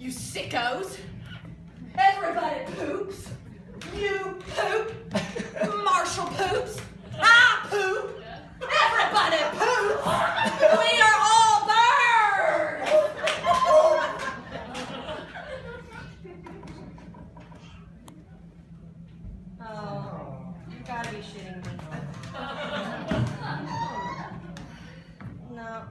You sickos. Everybody poops. You poop. Marshall poops. I poop. Everybody poops. We are all birds. Oh, you gotta be shitting me. No.